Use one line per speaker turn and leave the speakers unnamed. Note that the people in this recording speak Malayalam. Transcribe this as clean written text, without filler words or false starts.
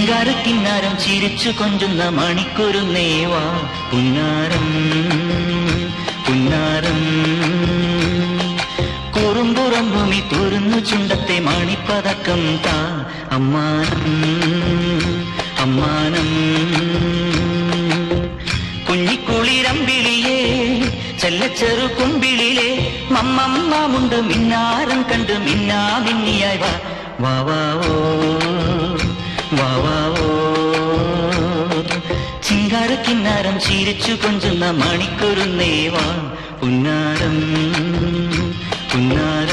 ചിങ്കാരക്കിന്നാരം ചിരിച്ചു കൊഞ്ചുന്ന മണിക്കുരുന്നേവാ പുന്നാരം പുന്നാരം കുറുമ്പുറം ഭൂമി തുറന്നു ചുണ്ടത്തെ മണിപ്പതക്കം താ അമ്മാനം അമ്മാനം കുഞ്ഞിക്കുളിരമ്പിളിയേ ചെല്ലച്ചെറു കുമ്പിളിലെ മമ്മമ്മുണ്ട് മിന്നാരം കണ്ട് മിന്നാ മിന്നിയായി വാ വാവാവോ വാവാവോ ചിങ്കാരക്കിന്നാരം ചിരിച്ചു കൊഞ്ചുന്ന മണിക്കുരുന്നേവാ പുന്നാരം പുന്നാരം